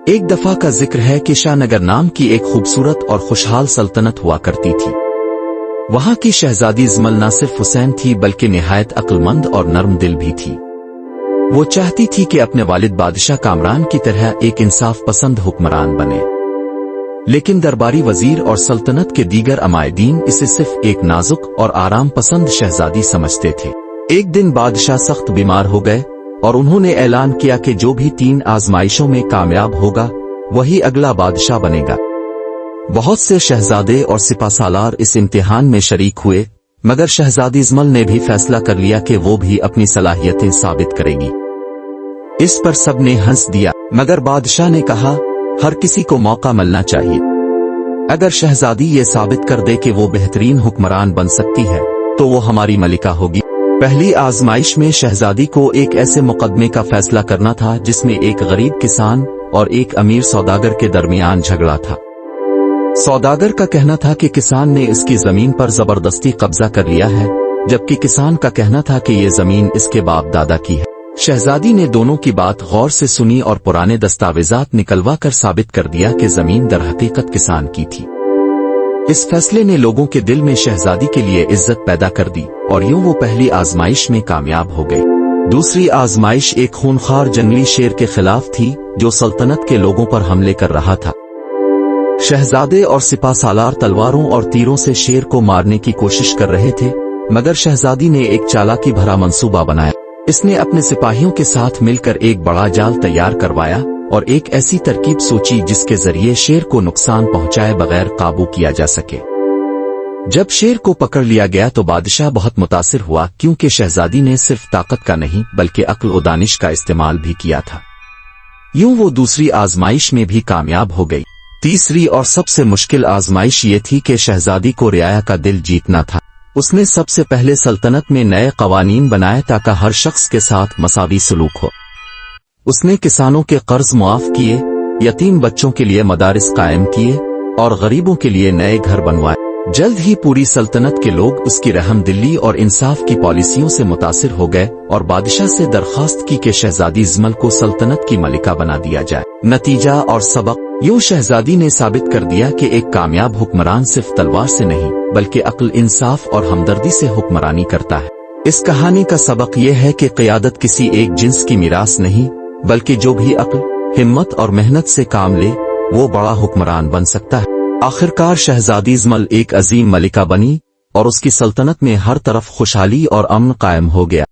ایک دفعہ کا ذکر ہے کہ شاہ نگر نام کی ایک خوبصورت اور خوشحال سلطنت ہوا کرتی تھی۔ وہاں کی شہزادی زمل نہ صرف حسین تھی بلکہ نہایت عقل مند اور نرم دل بھی تھی۔ وہ چاہتی تھی کہ اپنے والد بادشاہ کامران کی طرح ایک انصاف پسند حکمران بنے، لیکن درباری وزیر اور سلطنت کے دیگر عمائدین اسے صرف ایک نازک اور آرام پسند شہزادی سمجھتے تھے۔ ایک دن بادشاہ سخت بیمار ہو گئے اور انہوں نے اعلان کیا کہ جو بھی 3 آزمائشوں میں کامیاب ہوگا وہی اگلا بادشاہ بنے گا۔ بہت سے شہزادے اور سپہ سالار اس امتحان میں شریک ہوئے، مگر شہزادی زمل نے بھی فیصلہ کر لیا کہ وہ بھی اپنی صلاحیتیں ثابت کرے گی۔ اس پر سب نے ہنس دیا، مگر بادشاہ نے کہا ہر کسی کو موقع ملنا چاہیے۔ اگر شہزادی یہ ثابت کر دے کہ وہ بہترین حکمران بن سکتی ہے تو وہ ہماری ملکہ ہوگی۔ پہلی آزمائش میں شہزادی کو ایک ایسے مقدمے کا فیصلہ کرنا تھا جس میں ایک غریب کسان اور ایک امیر سوداگر کے درمیان جھگڑا تھا۔ سوداگر کا کہنا تھا کہ کسان نے اس کی زمین پر زبردستی قبضہ کر لیا ہے، جبکہ کسان کا کہنا تھا کہ یہ زمین اس کے باپ دادا کی ہے۔ شہزادی نے دونوں کی بات غور سے سنی اور پرانے دستاویزات نکلوا کر ثابت کر دیا کہ زمین در حقیقت کسان کی تھی۔ اس فیصلے نے لوگوں کے دل میں شہزادی کے لیے عزت پیدا کر دی اور یوں وہ پہلی آزمائش میں کامیاب ہو گئی۔ دوسری آزمائش ایک خونخوار جنگلی شیر کے خلاف تھی جو سلطنت کے لوگوں پر حملے کر رہا تھا۔ شہزادے اور سپہ سالار تلواروں اور تیروں سے شیر کو مارنے کی کوشش کر رہے تھے، مگر شہزادی نے ایک چالاکی بھرا منصوبہ بنایا۔ اس نے اپنے سپاہیوں کے ساتھ مل کر ایک بڑا جال تیار کروایا اور ایک ایسی ترکیب سوچی جس کے ذریعے شیر کو نقصان پہنچائے بغیر قابو کیا جا سکے۔ جب شیر کو پکڑ لیا گیا تو بادشاہ بہت متاثر ہوا، کیونکہ شہزادی نے صرف طاقت کا نہیں بلکہ عقل و دانش کا استعمال بھی کیا تھا۔ یوں وہ دوسری آزمائش میں بھی کامیاب ہو گئی۔ تیسری اور سب سے مشکل آزمائش یہ تھی کہ شہزادی کو رعایا کا دل جیتنا تھا۔ اس نے سب سے پہلے سلطنت میں نئے قوانین بنائے تاکہ ہر شخص کے ساتھ مساوی سلوک ہو۔ اس نے کسانوں کے قرض معاف کیے، یتیم بچوں کے لیے مدارس قائم کیے اور غریبوں کے لیے نئے گھر بنوائے۔ جلد ہی پوری سلطنت کے لوگ اس کی رحم دلی اور انصاف کی پالیسیوں سے متاثر ہو گئے اور بادشاہ سے درخواست کی کہ شہزادی زمل کو سلطنت کی ملکہ بنا دیا جائے۔ نتیجہ اور سبق: یوں شہزادی نے ثابت کر دیا کہ ایک کامیاب حکمران صرف تلوار سے نہیں بلکہ عقل، انصاف اور ہمدردی سے حکمرانی کرتا ہے۔ اس کہانی کا سبق یہ ہے کہ قیادت کسی ایک جنس کی میراث نہیں، بلکہ جو بھی عقل، ہمت اور محنت سے کام لے وہ بڑا حکمران بن سکتا ہے۔ آخرکار شہزادی زمل ایک عظیم ملکہ بنی اور اس کی سلطنت میں ہر طرف خوشحالی اور امن قائم ہو گیا۔